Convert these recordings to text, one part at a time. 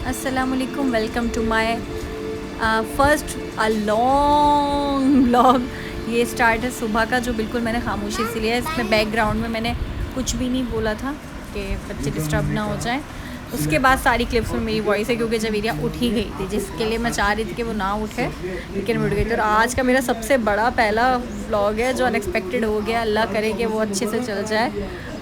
अस्सलामुअलैकुम, welcome to my first long vlog. ये start है सुबह का, जो बिल्कुल मैंने खामोशी से लिया है। इसमें बैकग्राउंड में मैंने कुछ भी नहीं बोला था कि बच्चे डिस्टर्ब ना हो जाए। उसके बाद सारी क्लिप्स में मेरी वॉइस है, क्योंकि जवेरिया उठ ही गई थी, जिसके लिए मैं चाह रही थी कि वो ना उठे, लेकिन उठ गई थी। और आज का मेरा सबसे बड़ा पहला व्लॉग है जो अनएक्सपेक्टेड हो गया। अल्लाह करे कि वो अच्छे से चल जाए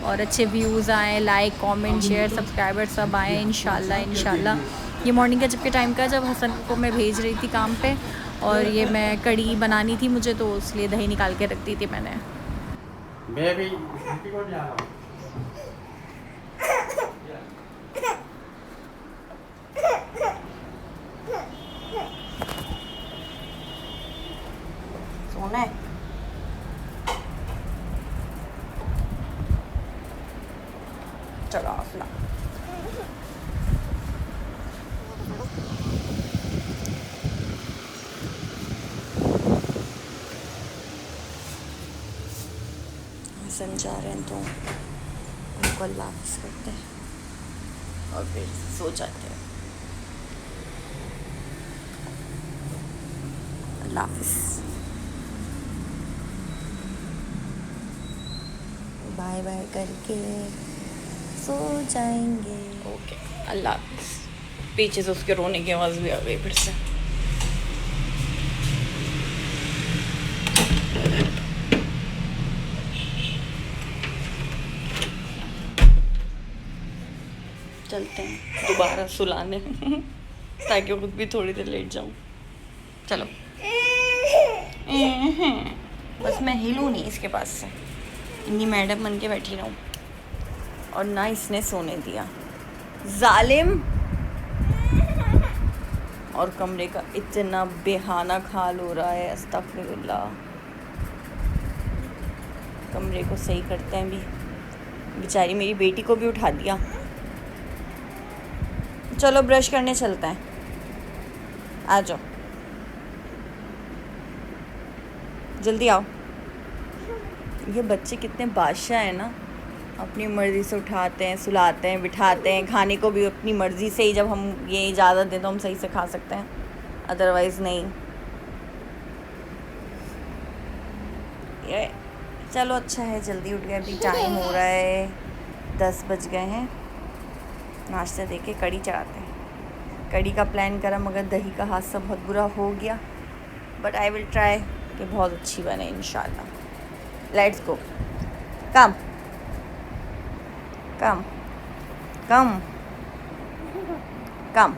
और अच्छे व्यूज़ आएँ, लाइक कमेंट शेयर सब्सक्राइबर सब आएँ इंशाल्लाह इंशाल्लाह। ये मॉर्निंग का जब के टाइम का, जब हसन को मैं भेज रही थी काम पे, और ये मैं कड़ी बनानी थी मुझे, तो इसलिए दही निकाल के रख दी थी मैंने। बेबी सोना है। चलो अपना हसन जा रहे हैं तो उनको अल्लाह हाफ़िज़ करते हैं और फिर सो जाते हैं। अल्लाह हाफ़िज़, बाय बाय करके सो जाएंगे। ओके, अल्लाह हाफ़िज़। पीछे से उसके रोने की आवाज़ भी आ गई फिर से। चलते हैं दोबारा सुलाने ताकि खुद भी थोड़ी देर लेट जाऊँ। चलो, बस मैं हिलूँ नहीं इसके पास से, इन्हीं मैडम बन के बैठी रहूँ। और ना इसने सोने दिया, जालिम। और कमरे का इतना बेहाना खाल हो रहा है, अस्तगफिरुल्लाह। कमरे को सही करते हैं भी। बेचारी मेरी बेटी को भी उठा दिया। चलो ब्रश करने चलते हैं, आ जाओ, जल्दी आओ। ये बच्चे कितने बादशाह हैं ना, अपनी मर्ज़ी से उठाते हैं, सुलाते हैं, बिठाते हैं। खाने को भी अपनी मर्ज़ी से ही, जब हम ये इजाज़त दें तो हम सही से खा सकते हैं, अदरवाइज़ नहीं। ये चलो अच्छा है, जल्दी उठ गए। अभी टाइम हो रहा है 10 बज गए हैं। नाश्ता दे के कड़ी चढ़ाते हैं। कड़ी का प्लान करा, मगर दही का हादसा बहुत बुरा हो गया, बट आई विल ट्राई कि बहुत अच्छी बने इंशाल्लाह। लेट्स गो, कम कम कम कम।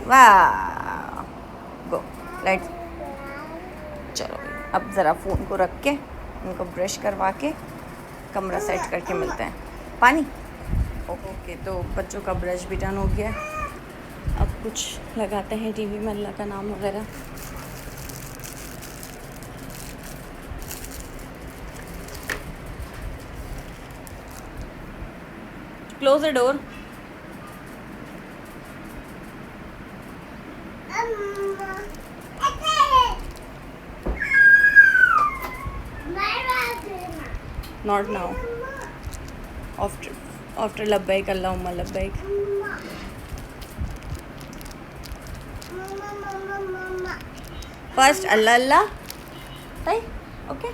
वाह, गो, लेट्स। चलो अब ज़रा फ़ोन को रख के उनको ब्रश करवा के कमरा सेट करके मिलते हैं। पानी ओके। तो बच्चों का ब्रश भी डन हो गया। अब कुछ लगाते हैं टीवी में, अल्लाह का नाम वगैरह। Close the door. Not now. After labbaik Allahumma labbaik. First Allah Allah. Right? Okay.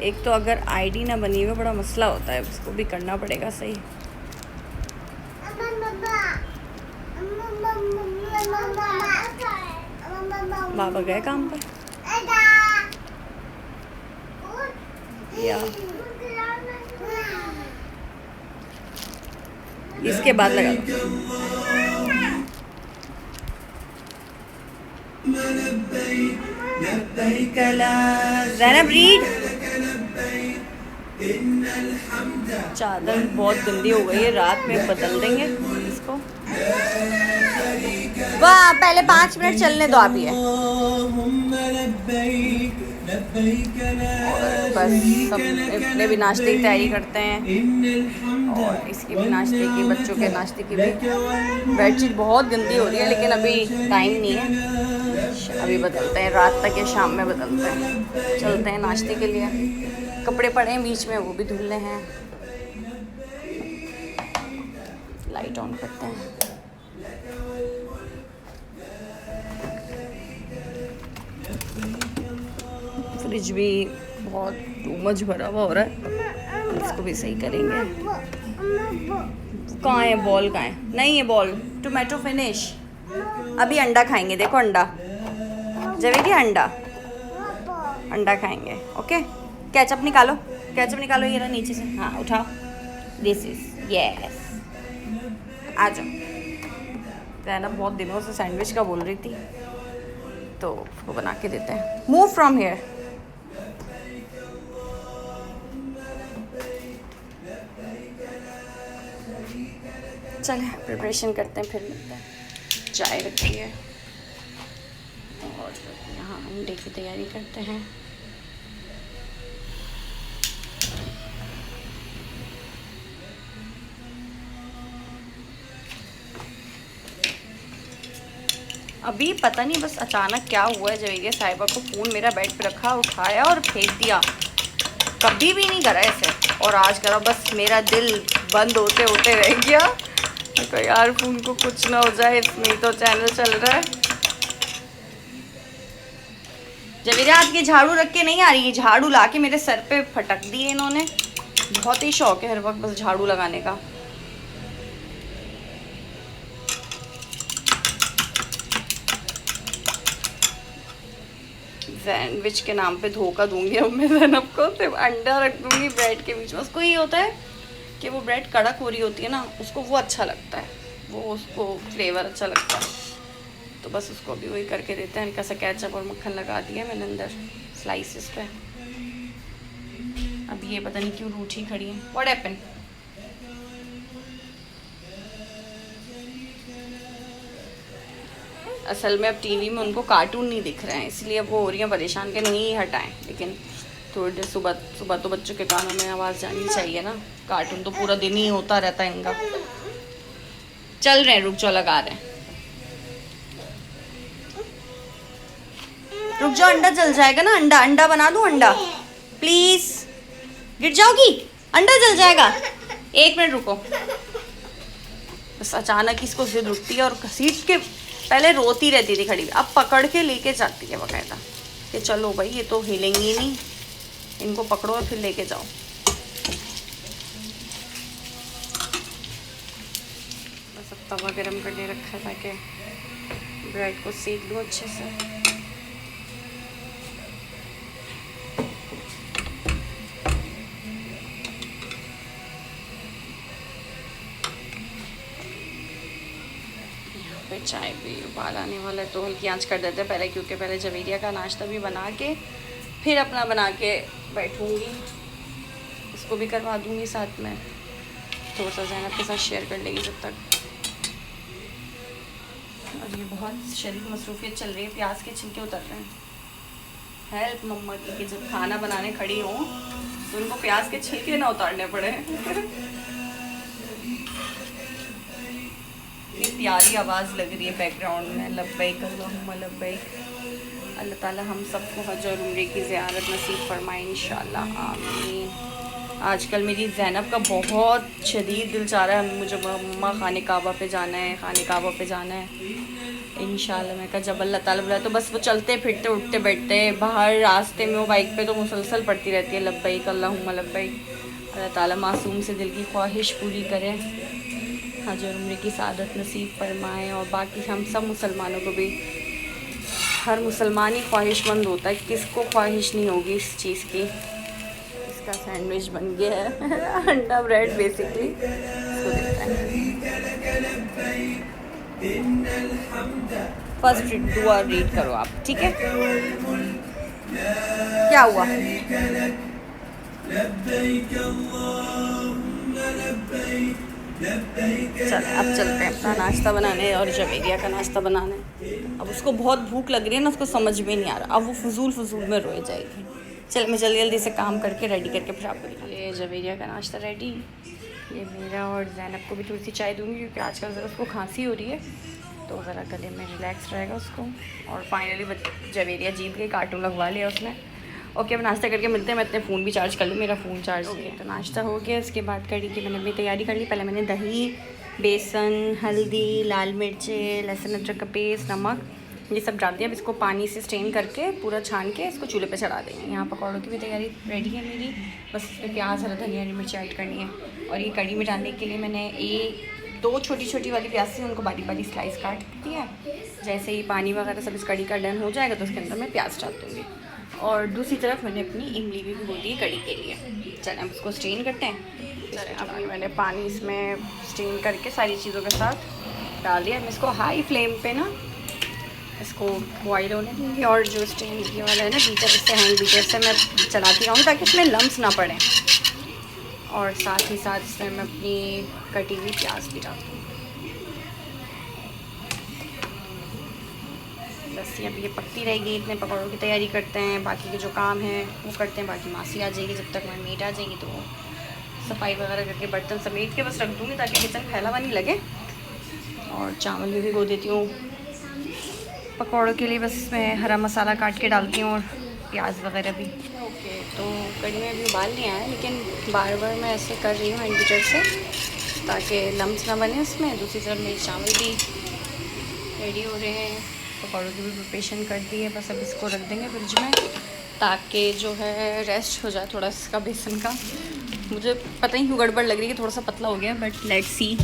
एक तो अगर आईडी ना बनी हुई बड़ा मसला होता है, उसको भी करना पड़ेगा सही। बाबा गए काम पर या इसके बाद लगा दो। ज़ैनब रीड। चादर बहुत गंदी हो गई है, रात में बदल देंगे इसको। वाह, पहले 5 मिनट चलने दो आप। ये और बस सब अपने भी नाश्ते की तैयारी करते हैं और इसकी भी नाश्ते की, बच्चों के नाश्ते की भी। बेडशीट बहुत गंदी हो रही है लेकिन अभी टाइम नहीं है, अभी बदलते हैं, रात तक या शाम में बदलते हैं। चलते हैं नाश्ते के लिए। कपड़े पड़े हैं बीच में, वो भी धुलने हैं। लाइट ऑन करते हैं। फ्रिज भी बहुत टू मच भरा हुआ हो रहा है, इसको भी सही करेंगे। कहाँ है बॉल, कहाँ है? नहीं है बॉल। Tomato finish. अभी अंडा खाएंगे, देखो अंडा जवेरी, अंडा खाएंगे। ओके, केचप निकालो, केचप निकालो, ये रहा नीचे से। हाँ उठाओ, दिस इज यस। आ जाओ। ज़ैनब बहुत दिनों से सैंडविच का बोल रही थी तो उसको बना के देते हैं। Move from here. चले प्रिपरेशन करते हैं, फिर मिलते हैं। चाय रखी है और यहाँ अंडे की तैयारी करते हैं। अभी पता नहीं बस अचानक क्या हुआ है, जवेरिया साहिबा को फ़ोन मेरा बेड पे रखा, उठाया और फेंक दिया। कभी भी नहीं करा ऐसे, और आज करा। बस मेरा दिल बंद होते होते रह गया। तो यार फ़ोन को कुछ ना हो जाए, इसमें तो चैनल चल रहा है। जवेरिया आज की झाड़ू रख के नहीं आ रही है, झाड़ू ला के मेरे सर पे फटक दी है इन्होंने। बहुत ही शौक है हर वक्त बस झाड़ू लगाने का। सैंडविच के नाम पे धोखा दूंगी अब मैं ज़ैनब को, सिर्फ अंडा रख दूंगी ब्रेड के बीच में। उसको ये होता है कि वो ब्रेड कड़क हो रही होती है ना, उसको वो अच्छा लगता है, वो उसको फ्लेवर अच्छा लगता है। तो बस उसको अभी वही करके देते हैं। हल्का सा केचप और मक्खन लगा दिया मैंने अंदर स्लाइसिस पे। अब ये पता नहीं क्यों रूठी खड़ी है। What happened? असल में अब टीवी में उनको कार्टून नहीं दिख रहे हैं, इसलिए वो हो रही हैं परेशान के नहीं हटाएं। लेकिन थोड़ी देर सुबह सुबह तो बच्चों के कानों में आवाज़ जानी चाहिए ना। कार्टून तो पूरा दिन ही होता रहता है इनका। चल रहे हैं, रुक जाओ, लगा रहे हैं। रुक जाओ, अंडा जल जाएगा ना। अंडा बना दूं? अंडा प्लीज, गिर जाओगी, अंडा जल जाएगा। 1 मिनट रुको। बस अचानक इसको जिद उठती है और घसीट के, पहले रोती रहती थी खड़ी, अब पकड़ के लेके जाती है बकायदा कि चलो भाई ये तो हिलेंगी नहीं, इनको पकड़ो और फिर लेके जाओ। बस अब तवा गरम करने रखा है ताकि ब्रेड को सेक लूँ अच्छे से। चाय भी उबाल आने वाला है तो हल्की आंच कर देते हैं पहले, क्योंकि पहले जवेरिया का नाश्ता भी बना के फिर अपना बना के बैठूंगी। इसको भी करवा दूंगी साथ में, थोड़ा सा ज़ैनब के साथ शेयर कर लेगी जब तक। और ये बहुत शरीर मसरूफियत चल रही है, प्याज के छिलके उतर रहे हैं। हेल्प मम्मा की कि जब खाना बनाने खड़ी हों तो उनको प्याज के छिलके ना उतारने पड़े। ये प्यारी आवाज़ लग रही है बैकग्राउंड में, लब्बैक अल्लाहुम्मा लब्बैक। अल्लाह ताला हम सबको हज और उम्रे की ज़ियारत नसीब फरमाए इंशाल्लाह, आमीन। आजकल मेरी ज़ैनब का बहुत शदीद दिल चाह रहा है, मुझे मम्मा खाने काबा पे जाना है, खाने काबा पे जाना है इंशाल्लाह। मैं कहा जब अल्लाह ताला बुलाए। तो बस वो चलते फिरते उठते बैठते बाहर रास्ते में, वो बाइक पे तो मुसलसल पड़ती रहती है लब्बैक अल्लाहुम्मा लब्बैक। अल्लाह ताला मासूम से दिल की ख्वाहिश पूरी करे, हज और उम्र की सादत नसीब फरमाएँ। और बाकी हम सब मुसलमानों को भी, हर मुसलमान ही ख्वाहिशमंद होता है, किसको ख्वाहिश नहीं होगी इस चीज़ की। इसका सैंडविच बन गया है अंडा ब्रेड बेसिकली, इसको देते हैं। फर्स्ट दुआ रीड करो आप, ठीक है? क्या हुआ? चल अब चलते हैं अपना नाश्ता बनाने और जवेरिया का नाश्ता बनाने। अब उसको बहुत भूख लग रही है ना, उसको समझ में नहीं आ रहा, अब वो फजूल में रोए जाएगी। चल मैं जल्दी जल्दी से काम करके रेडी करके फिर आपको दिखा। ये जवेरिया का नाश्ता रेडी, ये मेरा और ज़ैनब को भी थोड़ी सी चाय दूँगी क्योंकि आजकल ज़रा उसको खांसी हो रही है, तो ज़रा गले में रिलैक्स रहेगा उसको। और फाइनली जवेरिया जीत गई, कार्टून लगवा लिया उसने। ओके, अब नाश्ता करके मिलते हैं। मैं अपने फ़ोन भी चार्ज कर लूँ, मेरा फ़ोन चार्ज नहीं है। तो नाश्ता हो गया, इसके बाद कड़ी की मैंने अपनी तैयारी कर ली। पहले मैंने दही, बेसन, हल्दी, लाल मिर्चें, लहसुन अदरक का पेस्ट, नमक, ये सब डाल दिया। अब इसको पानी से स्ट्रेन करके पूरा छान के इसको चूल्हे पे चढ़ा देंगे। यहाँ पकौड़ों की भी तैयारी रेडी है मेरी, बस इसमें प्याज, हरा धनिया, हरी मिर्ची ऐड करनी है। और ये कड़ी में डालने के लिए मैंने दो छोटी छोटी वाली प्याज थी, उनको बारीक बारीक स्लाइस काट दिया है। जैसे ही पानी वगैरह सब इस कड़ी का डन हो जाएगा तो उसके अंदर मैं प्याज डाल दूँगी। और दूसरी तरफ मैंने अपनी इमली भी भिगो दी है कड़ी के लिए। चलें अब इसको स्ट्रेन करते हैं। चलें, अभी मैंने पानी इसमें स्ट्रेन करके सारी चीज़ों के साथ डाल दिया। मैं इसको हाई फ्लेम पे ना इसको बॉयल होने दूँगी। और जो स्ट्रेन किया वाला है ना बीटर, इससे हैंड बीटर से मैं चलाती रहूँगी ताकि इसमें लम्स ना पड़े। और साथ ही साथ इसमें मैं अपनी कटी हुई प्याज भी डाल दूँगी। बस अब ये पकती रहेगी, इतने पकौड़ों की तैयारी करते हैं, बाकी के जो काम है वो करते हैं। बाकी मासी आ जाएगी, जब तक मैं मेड आ जाएगी तो सफाई वगैरह करके बर्तन समेट के बस रख दूँगी ताकि किचन फैला हुआ नहीं लगे। और चावल भी भिगो देती हूँ पकौड़ों के लिए, बस इसमें हरा मसाला काट के डालती हूँ और प्याज वगैरह भी। ओके, तो कड़ी में अभी उबाल नहीं आया, लेकिन बार बार मैं ऐसे कर रही हूँ हैंड बीटर से ताकि लम्स ना बने उसमें। दूसरी तरफ मेरे चावल भी रेडी हो रहे हैं, पकौड़ों की भी प्रिपरेशन कर दी है। बस अब इसको रख देंगे फ्रिज में ताकि जो है रेस्ट हो जाए थोड़ा इसका बेसन का। मुझे पता नहीं क्यों गड़बड़ लग रही है, थोड़ा सा पतला हो गया, बट लेट्स सी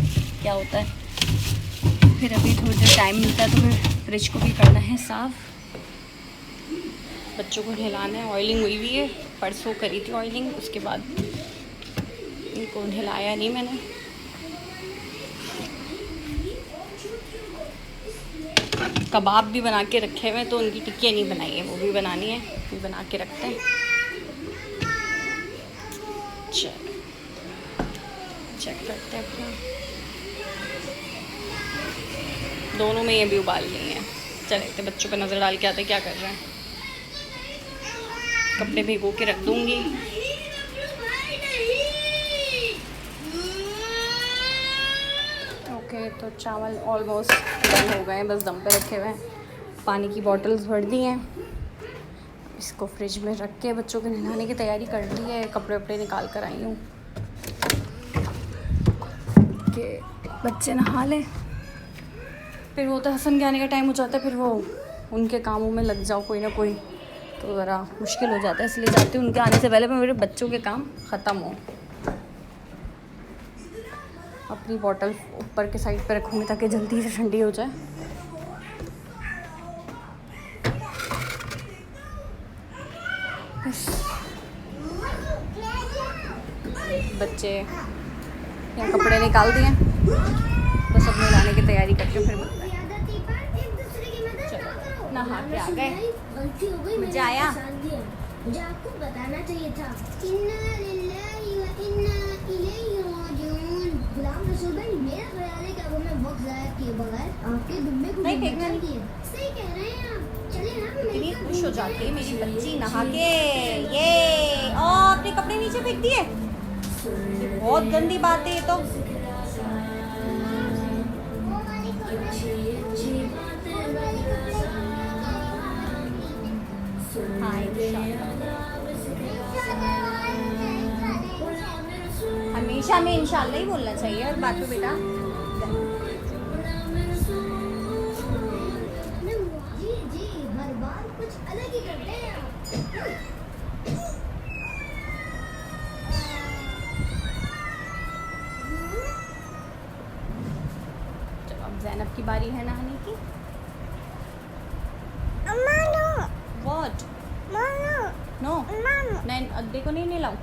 क्या होता है। फिर अभी थोड़ी देर टाइम मिलता है तो फिर फ्रिज को भी करना है साफ़, बच्चों को नहलाना है। ऑयलिंग हुई हुई है, परसों करी थी ऑयलिंग, उसके बाद इनको नहलाया नहीं मैंने। कबाब भी बना के रखे हुए हैं, तो उनकी टिक्कियाँ नहीं बनाई है, वो भी बनानी है, वो बना के रखते हैं। चेक करते हैं अपना, दोनों में ये भी उबाल ली है। चले बच्चों पर नज़र डाल के आते क्या कर रहे हैं। कपड़े भिगो के रख दूँगी। ओके, तो चावल ऑलमोस्ट डन हो गए हैं, बस दम पे रखे हुए हैं। पानी की बॉटल्स भर दी हैं, इसको फ्रिज में रख के बच्चों के नहलाने की तैयारी कर दी है। कपड़े वपड़े निकाल कर आई हूँ कि बच्चे नहा लें, फिर वो तो हसन के आने का टाइम हो जाता है, फिर वो उनके कामों में लग जाओ कोई ना कोई, तो ज़रा मुश्किल हो जाता है। इसलिए चाहती हूँ उनके आने से पहले मेरे बच्चों के काम ख़त्म हो। अपनी बॉटल ऊपर के साइड पर रखूँगी ताकि जल्दी से ठंडी हो जाए। बच्चे यहाँ कपड़े निकाल दिए, बस अपने लाने की तैयारी करके फिर मिलते हैं। चलो नहा के आ गए, मजा आया। मुझे आपको बताना चाहिए था। इन्ना लिल्लाहि व इन्ना इलैहि राजिऊन। गुलाम रसूल भाई, मेरा ख्याल है कि अब हमें वक्त ज़ाया किए बगैर आपके दुम्बे को नहीं फेंकना दिए। सही कह रहे हैं आप। चले ना, इतनी खुश हो जाती है मेरी बच्ची नहा के। ये आपने कपड़े नीचे फेंक दिए, बहुत गंदी बात है ये तो। हमेशा में इंशाल्लाह ही बोलना चाहिए और बात पे बेटा। जी जी, हर बार कुछ अलग ही करते हैं आप। अब ज़ैनब की बारी है नहाने की। What? No. नहीं, अद्दे को नहीं नहलाऊं।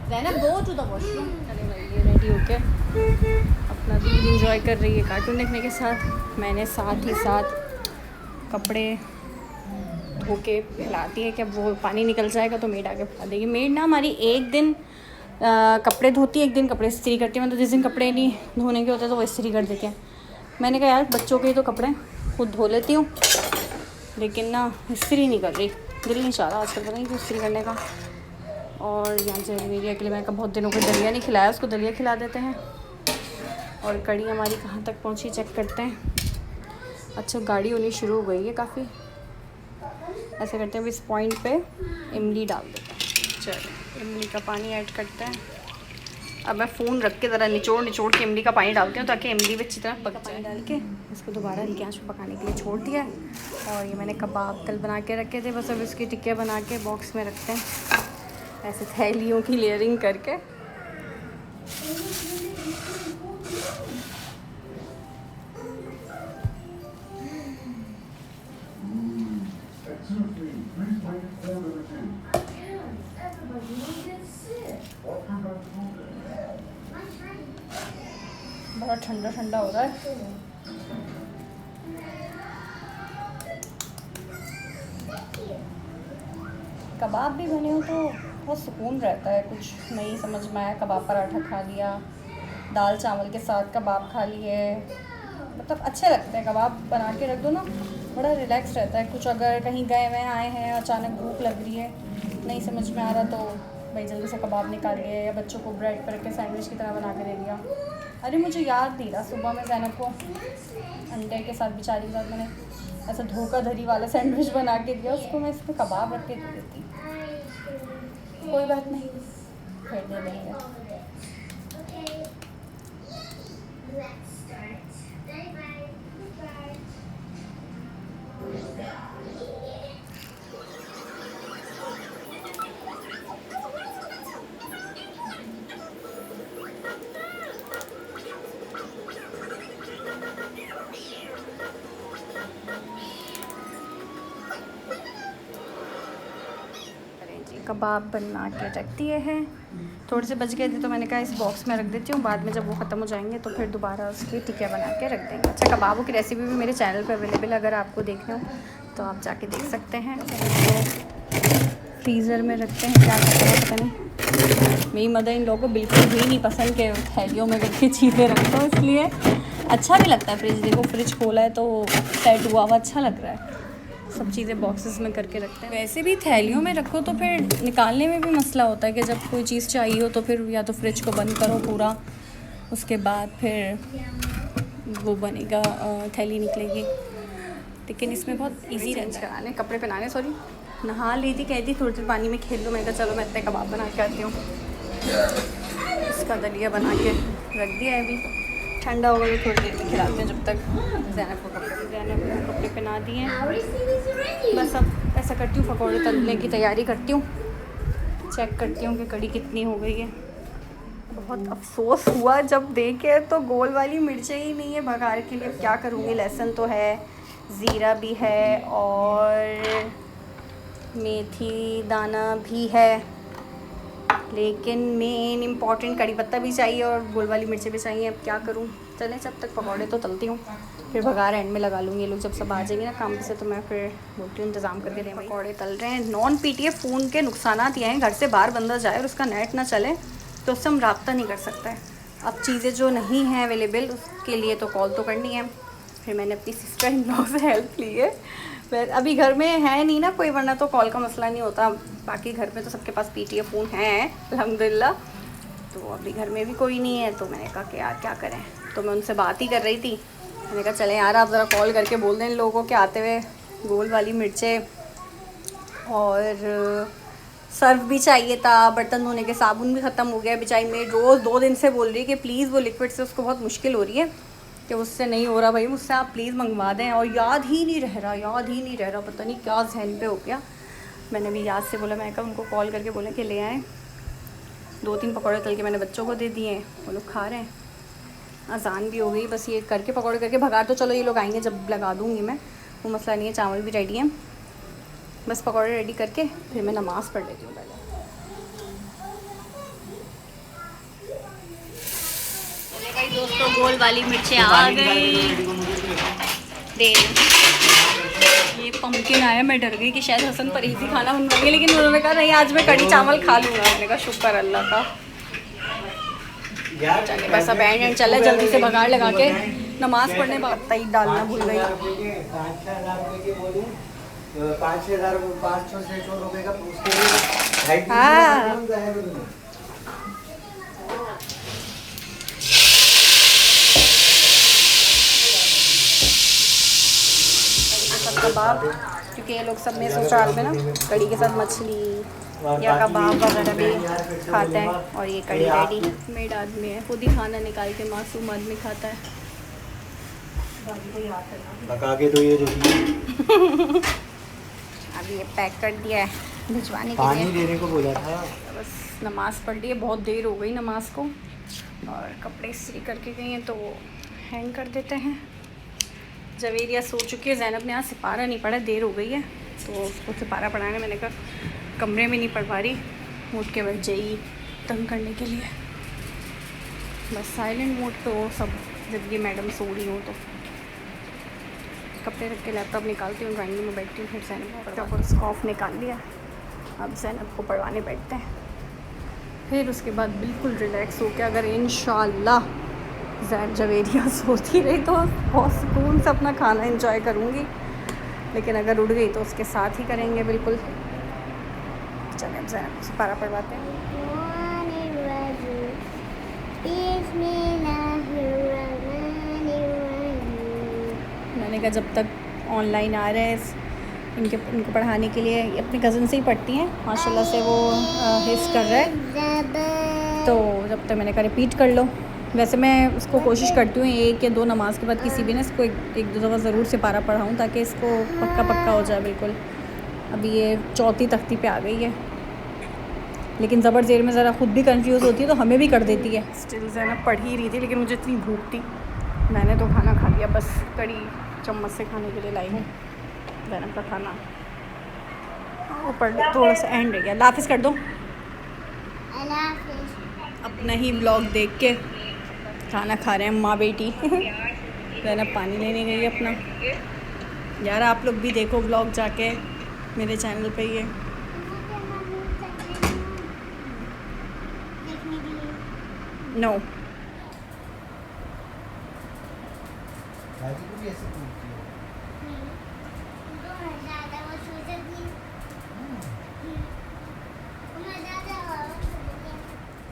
Zainab go to the washroom. चले भाई, ये रेडी होके अपना दूध इंजॉय कर रही है कार्टून देखने के साथ। मैंने साथ ही साथ कपड़े धो के फैलाती है कि अब वो पानी निकल जाएगा तो मेड आके फैला देगी। मेड ना हमारी एक दिन कपड़े धोती है, एक दिन कपड़े इस्त्री करती है। मैं तो जिस दिन कपड़े नहीं धोने के होते तो वो इस्त्री कर देती है। मैंने कहा यार बच्चों के ही तो कपड़े खुद धो लेती हूँ, लेकिन ना इस्त्री नहीं कर रही, दिल नहीं चाह रहा आजकल, पता नहीं क्यों इस्त्री करने का। और यहाँ से मेरी के लिए मैंने कहा बहुत दिनों को दलिया नहीं खिलाया, उसको दलिया खिला देते हैं। और कड़ी हमारी कहाँ तक पहुँची चेक करते हैं। अच्छा गाड़ी होनी शुरू हो गई है काफ़ी। ऐसे करते हैं, इस पॉइंट पे इमली डाल देते हैं। चलो इमली का पानी ऐड करते हैं। अब मैं फ़ोन रख के ज़रा निचोड़ के इमली का पानी डालती हूँ ताकि इमली भी अच्छी तरह पक जाए। डाल के इसको दोबारा हल्की आंच पे पकाने के लिए छोड़ दिया। और ये मैंने कबाब कल बना के रखे थे, बस अब इसकी टिक्के बना के बॉक्स में रखते हैं ऐसे थैलियों की लेयरिंग करके। बड़ा ठंडा ठंडा हो रहा है। कबाब भी बने हो तो बहुत सुकून रहता है, कुछ नहीं समझ में आया कबाब पराठा खा लिया, दाल चावल के साथ कबाब खा लिए, मतलब अच्छे लगते हैं। कबाब बना के रख दो ना, बड़ा रिलैक्स रहता है। कुछ अगर कहीं गए हुए आए हैं, अचानक भूख लग रही है, नहीं समझ में आ रहा, तो भाई जल्दी से कबाब निकाल लिए या बच्चों को ब्रेड पर के सैंडविच की तरह बना के दे दिया। अरे मुझे याद नहीं रहा, सुबह में ज़ैनब को अंडे के साथ बेचारी के साथ मैंने ऐसा धोखाधड़ी वाला सैंडविच बना के दिया, उसको मैं इसमें कबाब रख के दे देती। कोई बात नहीं, फिर दे देंगे। कबाब बना के रख दिए हैं, थोड़े से बच गए थे तो मैंने कहा इस बॉक्स में रख देती हूँ, बाद में जब वो ख़त्म हो जाएंगे तो फिर दोबारा उसकी टिक्के बना के रख देंगे। अच्छा कबाबों की रेसिपी भी मेरे चैनल पे अवेलेबल है, अगर आपको देखना हो तो आप जाके देख सकते हैं। तो फ्रीज़र में रखते हैं, क्या करते हैं पता नहीं। मेरी मदर इन लोगों को बिल्कुल भी नहीं पसंद के थैलियों में करके चीज़ें रखता हूँ, इसलिए अच्छा भी लगता है। फ्रिज देखो, फ्रिज खोला है तो सेट हुआ अच्छा लग रहा है। सब चीज़ें बॉक्सेस में करके रखते हैं। वैसे भी थैलियों में रखो तो फिर निकालने में भी मसला होता है कि जब कोई चीज़ चाहिए हो तो फिर या तो फ्रिज को बंद करो पूरा, उसके बाद फिर वो बनेगा, थैली निकलेगी। लेकिन इसमें बहुत इजी रहता है। कपड़े पहनाने सॉरी नहा ली थी, कहती थोड़ी देर पानी में खेल लो। मैं कहा चलो मैं इतने कबाब बना के आती हूँ। इसका दलिया बना के रख दिया है, अभी ठंडा होगा तो थोड़ी देर में खिलाते हैं। जब तक ज़ैनब को कपड़े पहना दिए हैं, बस अब ऐसा करती हूँ पकौड़े तलने की तैयारी करती हूँ। चेक करती हूँ कि कड़ी कितनी हो गई है। बहुत अफसोस हुआ जब देखे तो गोल वाली मिर्चें ही नहीं है बघार के लिए। क्या करूँगी, लहसुन तो है, ज़ीरा भी है और मेथी दाना भी है, लेकिन मेन इम्पॉर्टेंट कड़ी पत्ता भी चाहिए और गोल वाली मिर्चें भी चाहिए। अब क्या करूँ, चलें जब तक पकौड़े तो तलती हूँ, फिर बघार एंड में लगा लूँगी। ये लोग जब सब आ जाएंगे ना काम से तो मैं फिर बोलती हूँ इंतज़ाम करके दें। पकौड़े तल रहे हैं। नॉन पीटीए फ़ोन के नुकसान ये हैं, घर से बाहर बंदा जाए और उसका नेट ना चले तो उससे हम रब्ता नहीं कर सकता है। अब चीज़ें जो नहीं हैं अवेलेबल उसके लिए तो कॉल तो करनी है। फिर मैंने अपनी सिस्टर इन लॉ से हेल्प ली है। फिर अभी घर में है नहीं ना कोई, वरना तो कॉल का मसला नहीं होता। बाकी घर में तो सबके पास पीटीए फ़ोन हैं अल्हम्दुलिल्लाह। तो अभी घर में भी कोई नहीं है तो मैंने कहा कि यार क्या करें, तो मैं उनसे बात ही कर रही थी। मैंने कहा चलें यार आप ज़रा कॉल करके बोल दें इन लोगों के आते हुए गोल वाली मिर्चें और सर्फ भी चाहिए था। बर्तन धोने के साबुन भी ख़त्म हो गया। बेचारी मेड रोज़ 2 दिन से बोल रही है कि प्लीज़ वो लिक्विड से उसको बहुत मुश्किल हो रही है कि उससे नहीं हो रहा भाई, मुझसे आप प्लीज़ मंगवा दें। और याद ही नहीं रह रहा, पता नहीं क्या जहन पे हो गया। मैंने भी याद से बोला, मैं कहा उनको कॉल करके बोला कि ले आएँ। 2-3 पकौड़े तल के मैंने बच्चों को दे दिए हैं, वो लोग खा रहे हैं। अजान भी हो गई, बस ये करके पकौड़े करके भगार तो चलो ये लोग आएंगे जब लगा दूँगी मैं, वो मसला नहीं है। चावल भी रेडी हैं, बस पकौड़े रेडी करके फिर मैं नमाज़ पढ़ लेती हूँ पहले। दोस्तों गोल वाली मिर्चें आ गई। दे ये पम्पकिन आया, मैं डर गई कि शायद हसन परहेज़ी खाना बनवाएंगे, लेकिन उन्होंने कहा नहीं आज मैं कड़ी चावल खा लूँगा। मैंने कहा शुक्र अल्लाह का, चले बस अब एंड चले जल्दी से भगाड़ लगा के नमाज पढ़ने बात ही डालना भूल गई। 5-6 रुपए का उसके लिए हाँ। कबाब, क्योंकि ये लोग सब में ससुराल में ना कड़ी के साथ मछली या कबाब वगैरह भी खाते हैं। और ये कड़ी रेडी मेड आदमी है, खुद ही खाना निकाल के मासूम आदमी खाता है। पका के तो ये अभी ये पैक कर दिया है भिजवाने के पानी लिए। देने को बोला था। बस नमाज़ पढ़ ली है, बहुत देर हो गई नमाज को, और कपड़े इस्त्री करके गई हैं तो वो हैंग कर देते हैं। जवेरिया सो चुकी है, ज़ैनब ने आज सिपारा नहीं पढ़ा, देर हो गई है तो उसको सिपारा पढ़ाने मैंने कहा कमरे में नहीं पढ़ पा रही, उठ के बैठ जाइए तंग करने के लिए। बस साइलेंट मोड पे हो सब जब ये मैडम सो रही हो तो। कपड़े रख के लैपटॉप निकालती हूँ, ड्राइंग में बैठती हूँ, फिर ज़ैनब को स्कॉफ निकाल लिया। अब ज़ैनब को पढ़वाने बैठते हैं, फिर उसके बाद बिल्कुल रिलैक्स हो के अगर इंशाल्लाह ज़ैन जवेरिया सोती रही तो बहुत सुकून से अपना खाना एंजॉय करूँगी, लेकिन अगर उड़ गई तो उसके साथ ही करेंगे बिल्कुल। चलें अब ज़ैनब को सिपारा पढ़वाते हैं। मैंने कहा जब तक ऑनलाइन आ रहे हैं इनको पढ़ाने के लिए, अपने कज़न से ही पढ़ती हैं माशाल्लाह से, वो हिस्स कर रहा है तो जब तक मैंने कहा रिपीट कर लो। वैसे मैं उसको कोशिश करती हूँ 1 या 2 नमाज के बाद किसी भी ना इसको एक दो दफ़ा ज़रूर सिपारा पढ़ाऊँ ताकि इसको पक्का हो जाए बिल्कुल। अभी ये 4थी तख्ती पे आ गई है, लेकिन ज़बर ज़ेर में ज़रा ख़ुद भी कंफ्यूज होती है तो हमें भी कर देती है। स्टिल ज़ैनब पढ़ ही रही थी, लेकिन मुझे इतनी भूख थी मैंने तो खाना खा लिया, बस कड़ी चम्मच से खाने के लिए लाई हूँ ज़ैनब का खाना। वो पढ़ थोड़ा सा एंड रह गया, अल्लाह हाफ़िज़ कर दो। अपना ही ब्लॉग देख के खाना खा रहे हैं माँ बेटी। ज़ैनब पानी लेने गई अपना। यार आप लोग भी देखो ब्लॉग जाके मेरे चैनल पे ये। नो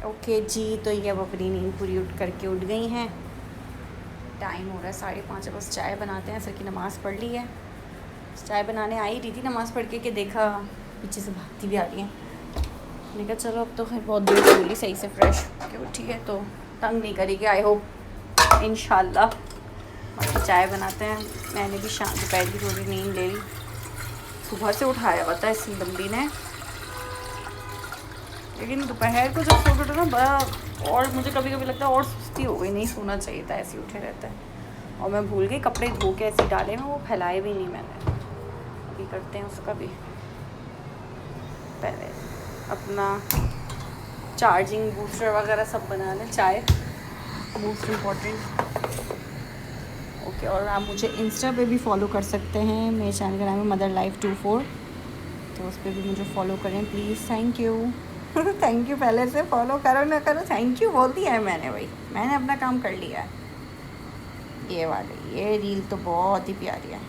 ओके जी, तो ये अब अपनी नींद पूरी उठ करके उठ गई हैं। टाइम हो रहा है 5:30, बस चाय बनाते हैं। सर की नमाज़ पढ़ ली है, चाय बनाने आई रही थी नमाज़ पढ़ के कि देखा पीछे से भागती भी आ रही है। मैंने कहा चलो अब तो खैर बहुत देर हो गई, सही से फ्रेश के उठी है तो तंग नहीं करेगी आई होप इंशाल्लाह। बाकी चाय बनाते हैं। मैंने भी शाम दोपहर की थोड़ी नींद ले ली, सुबह से उठाया हुआ था इस बंदी ने, लेकिन दोपहर को जब सो उठो ना बड़ा, और मुझे कभी कभी लगता है और सुस्ती हो गई, नहीं सोना चाहिए था, ऐसे उठे रहता है। और मैं भूल गई कपड़े धो के ऐसे डाले में, वो फैलाए भी नहीं मैंने। अभी करते हैं उसका भी, पहले अपना चार्जिंग बूस्टर वगैरह सब बना लें। चाय मोस्ट इम्पॉर्टेंट। ओके, और आप मुझे इंस्टा पे भी फॉलो कर सकते हैं, मेरे चैनल का नाम है मदर लाइफ 24, तो उस पर भी मुझे फॉलो करें please. Thank you. Thank you पहले से, फॉलो करो ना करो थैंक यू बोल दिया है मैंने, भाई मैंने अपना काम कर लिया है। ये वाली ये रील तो बहुत ही प्यारी है,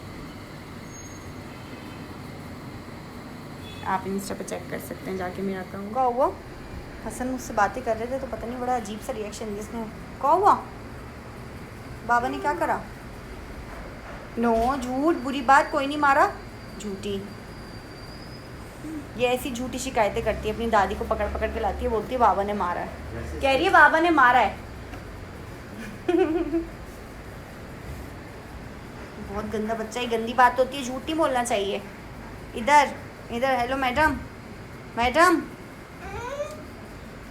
आप इंस्टा पे चेक कर सकते हैं जाके मेरा अकाउंट। क्या हुआ? हसन मुझसे बातें कर रहे थे तो पता नहीं बड़ा अजीब सा रिएक्शन दिया इसने। क्या हुआ? बाबा ने क्या करा? नो झूठ, बुरी बात, कोई नहीं मारा, झूठी। ये ऐसी झूठी शिकायतें करती है, अपनी दादी को पकड़ पकड़ के लाती है, बोलती है बाबा ने मारा है, कह रही है बाबा ने मारा है। बहुत गंदा बच्चा है, गंदी बात होती है, झूठ नहीं बोलना चाहिए। इधर इधर, हेलो मैडम, मैडम।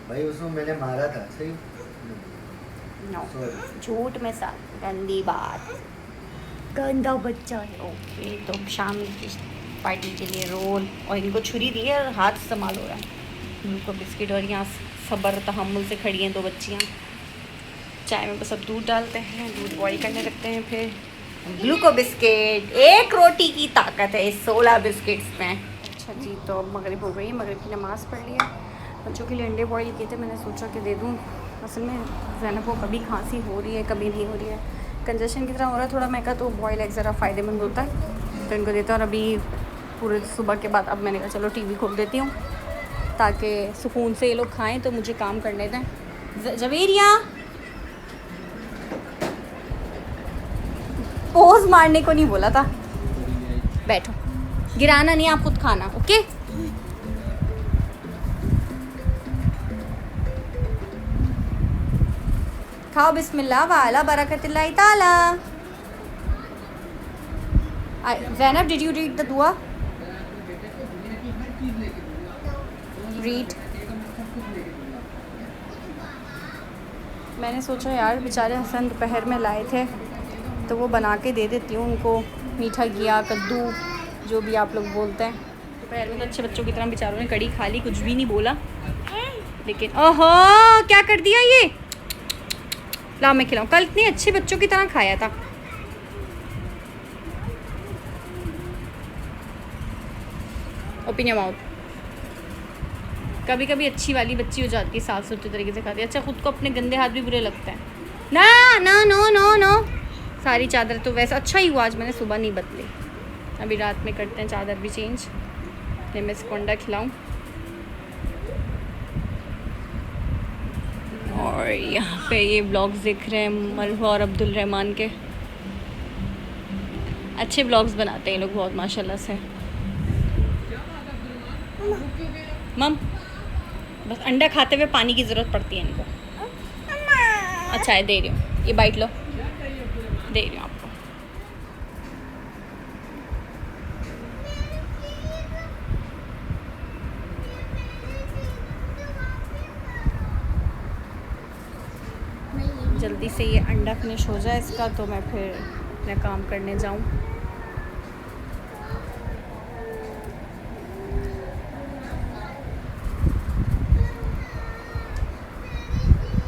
भाई उसमें मैंने मारा था, सही? नो, झूठ में सा गंदी बात, गंदा बच्चा है। ओके, तो शाम की पार्टी के लिए रोल, और इनको छुरी दी है और हाथ संभाल हो रहा है। इनको बिस्किट, और यहाँ सब्र तहम्मुल से खड़ी हैं 2 बच्चियाँ। चाय में बस अब दूध डालते हैं, दूध बॉईल करने रखते हैं, फिर ग्लूको बिस्किट। 1 रोटी की ताकत है इस 16 बिस्किट्स में। अच्छा जी, तो अब मगरिब हो गई है, मगरिब की नमाज़ पढ़ ली है। बच्चों के लिए अंडे बॉईल किए थे, मैंने सोचा कि दे दूँ असल में ज़ैनब को कभी खांसी हो रही है, कभी नहीं हो रही है, कंजेशन की तरह हो रहा है थोड़ा। मैं कहा तो बॉयल एग ज़रा फ़ायदेमंद होता है, तो इनको देता हूँ। और अभी पूरे सुबह के बाद अब मैंने कहा चलो टीवी खोल देती हूँ ताकि सुकून से ये लोग खाएं, तो मुझे काम करने दें। जवेरिया पोज मारने को नहीं बोला था, बैठो, गिराना नहीं, आप खुद खाना। ओके खाओ, बिस्मिल्लाह वाला बरकतिल्लाह ताला। Zainab did you read the दुआ? रीड। मैंने सोचा यार बेचारे हसन दोपहर में लाए थे तो वो बना के दे देती हूँ उनको, मीठा घिया कद्दू जो भी आप लोग बोलते हैं। दोपहर में तो अच्छे बच्चों की तरह बेचारों ने कड़ी खा ली, कुछ भी नहीं बोला। लेकिन ओहो क्या कर दिया ये, ला मैं खिलाऊँ। कल इतने अच्छे बच्चों की तरह खाया था। Open your mouth. कभी कभी अच्छी वाली बच्ची हो जाती है, साफ सुथरे तरीके से खाती है। अच्छा खुद को अपने गंदे हाथ भी बुरे लगते हैं ना। ना नो नो नो, सारी चादर तो वैसे अच्छा ही हुआ आज मैंने सुबह नहीं बदली। अभी रात में करते हैं चादर भी चेंज। मैं इसको अंडा खिलाऊँ। और यहाँ पे ये ब्लॉग्स दिख रहे हैं मरवा और अब्दुल रहमान के। अच्छे ब्लॉग्स बनाते हैं ये लोग बहुत माशाल्लाह से। मम बस अंडा खाते हुए पानी की ज़रूरत पड़ती है इनको। अच्छा है, दे रही हूँ, ये बाइट लो, दे रही हूँ आपको। जल्दी से ये अंडा फिनिश हो जाए इसका, तो मैं फिर अपना काम करने जाऊँ।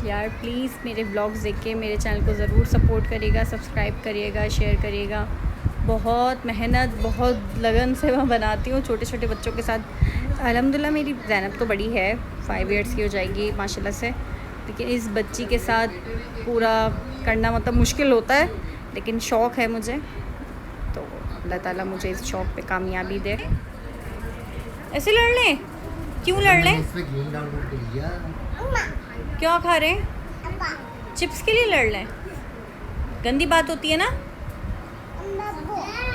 यार प्लीज़ मेरे ब्लॉग्स देख के मेरे चैनल को ज़रूर सपोर्ट करिएगा, सब्सक्राइब करिएगा, शेयर करिएगा। बहुत मेहनत बहुत लगन से मैं बनाती हूँ छोटे छोटे बच्चों के साथ। अल्हम्दुलिल्लाह मेरी ज़ैनब तो बड़ी है, 5 इयर्स की हो जाएगी माशाल्लाह से, लेकिन इस बच्ची के साथ पूरा करना मतलब मुश्किल होता है, लेकिन शौक़ है मुझे, तो अल्लाह ताला मुझे इस शौक़ पे कामयाबी दे। ऐसे लड़ लें? क्यों लड़ लें? क्या खा रहे हैं? चिप्स के लिए लड़ लें? गंदी बात होती है ना।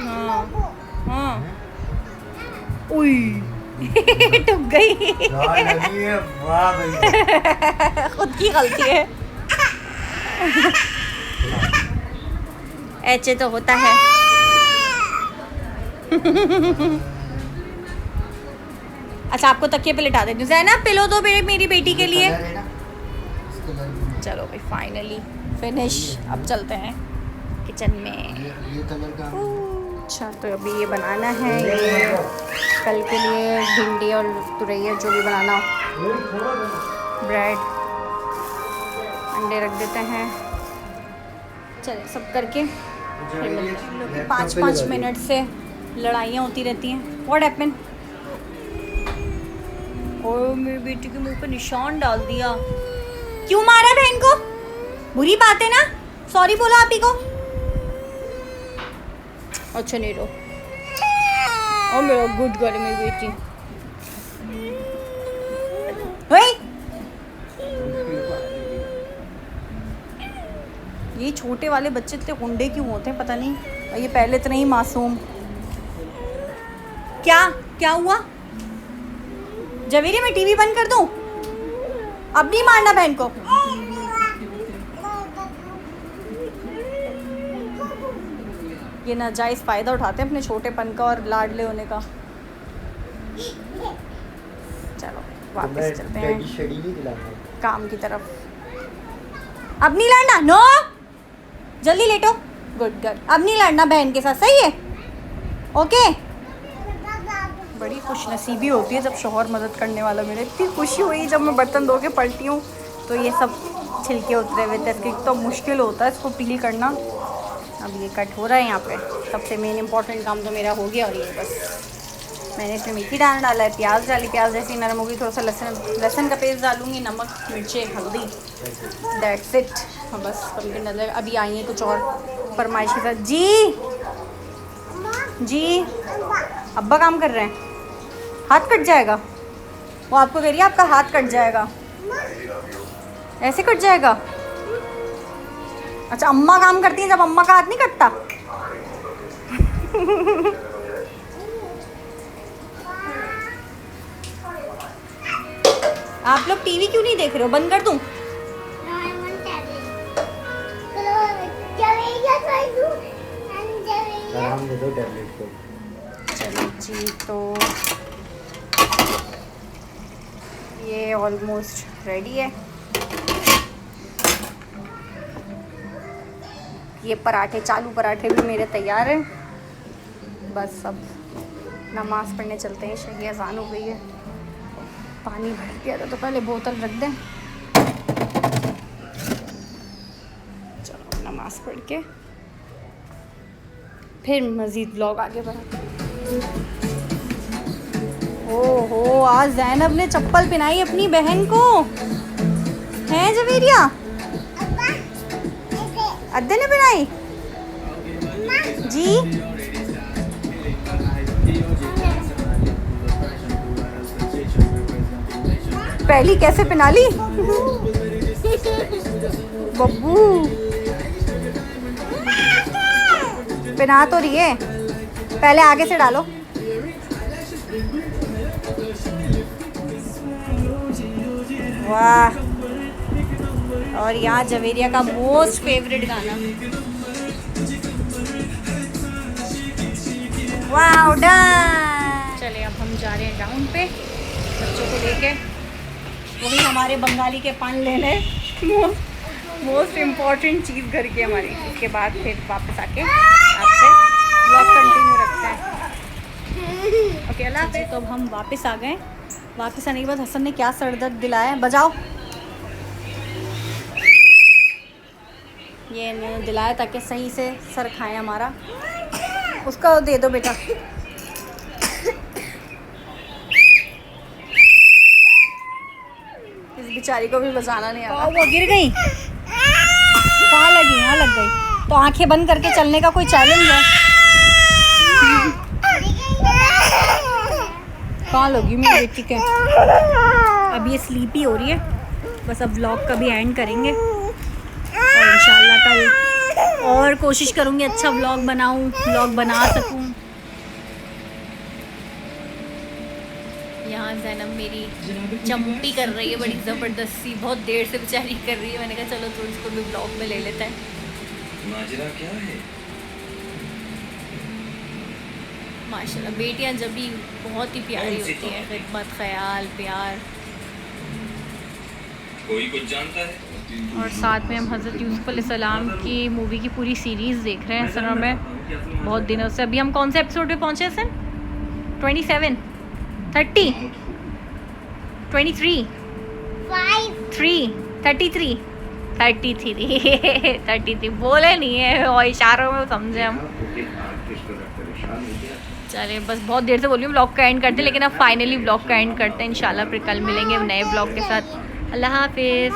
हाँ हाँ, उई टूट गई। खुद की गलती है। ऐसे तो होता है। अच्छा आपको तकिए पे लिटा देती हूँ। ज़ैनब पिलो दो मेरी बेटी के लिए। चलो भाई फाइनली फिनिश। अब चलते हैं किचन में। ये कलर का अच्छा तो अभी ये बनाना है, ये कल के लिए भिंडी और तुरैया जो भी बनाना हो। ब्रेड अंडे रख देते हैं। चले सब करके फिर मिलते हैं। लोग 5-5 मिनट से लड़ाइयाँ होती रहती हैं। What happen? और मेरी बेटी के मुंह पे निशान डाल दिया। क्यों मारा बहन को? बुरी बात है ना, सॉरी बोला आप ही को। अच्छा नहीं रो। और मेरा गुड गर्ल मेरी बेटी। ये छोटे वाले बच्चे इतने गुंडे क्यों होते हैं पता नहीं, और ये पहले इतने ही मासूम। क्या हुआ? जवेरी मैं टीवी बंद कर दूं? अब नहीं मारना बहन को। ये नाजायज़ फ़ायदा उठाते हैं अपने छोटेपन का और लाडले होने का। चलो वापस चलते हैं काम की तरफ। अब नहीं लड़ना, नो जल्दी लेटो। गुड गर्ल, अब नहीं लड़ना बहन के साथ, सही है? ओके। बड़ी खुशनसीबी होती है जब शौहर मदद करने वाला मिले। इतनी खुशी हुई जब मैं बर्तन धो के पलटी हूँ तो ये सब छिलके उतरे हुए थे, तो मुश्किल होता है इसको पील करना। अब ये कट हो रहा है यहाँ पे। सबसे मेन इंपॉर्टेंट काम तो मेरा हो गया। और ये बस मैंने इसमें मेथी दाना डाला है, प्याज डाली, प्याज जैसी नरम होगी थोड़ा सा लहसुन का पेस्ट डालूँगी, नमक मिर्ची हल्दी दैट्स इट। हाँ बस कभी नज़र अभी आई है कुछ और फरमाइश के साथ। जी जी अब्बा काम कर रहे हैं, हाथ कट जाएगा। वो आपको कह रही है आपका हाथ कट जाएगा। ऐसे कट जाएगा? अच्छा अम्मा काम करती हैं, जब अम्मा का हाथ नहीं कटता। आप लोग टीवी क्यों नहीं देख रहे हो? बंद कर दूं? आराम दे दो टैबलेट को। चलो जी, तो ये ऑलमोस्ट रेडी है। ये पराठे, चालू पराठे भी मेरे तैयार हैं। बस अब नमाज़ पढ़ने चलते हैं, शही अज़ान हो गई है। पानी भर दिया था तो पहले बोतल रख दें। चलो नमाज़ पढ़ के फिर मज़ीद व्लॉग आगे बढ़ाते हैं। ओहो, आज ज़ैनब ने चप्पल पहनाई अपनी बहन को, हैं जवेरिया? अद्दे ने पहनाई जी? पहली कैसे पहना ली बब्बू? पहना तो रही है, पहले आगे से डालो। वाह, और यहाँ जवेरिया का मोस्ट फेवरेट गाना। वाह डन। चले अब हम जा रहे हैं डाउन पे बच्चों को लेके, वही हमारे बंगाली के पान लेने। मोस्ट इम्पॉर्टेंट चीज़ घर की हमारी। उसके बाद फिर वापस आके आपसे ब्लॉग कंटिन्यू रखते हैं। ओके अल्लाह हाफ़िज़। तो अब हम वापस आ गए। वापस आने के बाद हसन ने क्या सर दर्द दिलाया है, बजाओ। ये ने दिलाया ताकि सही से सर खाएं हमारा। उसका दे दो बेटा। इस बेचारी को भी बजाना नहीं आता। वो गिर गई, कहाँ लगी? यहाँ लग गई। तो आंखें बंद करके चलने का कोई चैलेंज है? कहाँ लगी मेरी बेटी के? अब ये स्लीपी हो रही है। बस अब व्लॉग का भी एंड करेंगे और इंशाल्लाह कल और कोशिश करूँगी अच्छा व्लॉग बनाऊँ, व्लॉग बना सकूँ। यहाँ ज़ैनब मेरी जंपी कर रही है बड़ी ज़बरदस्ती, बहुत देर से बेचारी कर रही है। मैंने कहा चलो तो इसको भी व्लॉग में ले लेते हैं। माजरा क्या है? माशाल्लाह बेटियां जब भी बहुत ही प्यारी होती हैं, खिदमत, ख्याल, प्यार। कोई कुछ जानता है? और साथ में हम हज़रत यूसुफ़ अलैहिस्सलाम की मूवी की पूरी सीरीज़ देख रहे हैं सर में बहुत दिनों से। अभी हम कौन से एपिसोड पे पहुँचे सर? 27, 30, 23, 3, 33, 33 बोले नहीं है और इशारों में समझे हम। चलिए बस बहुत देर से बोलिए व्लॉग का एंड करते हैं, लेकिन अब फाइनली व्लॉग का एंड करते हैं इंशाल्लाह। फिर कल मिलेंगे नए व्लॉग के साथ। अल्लाह हाफिज़।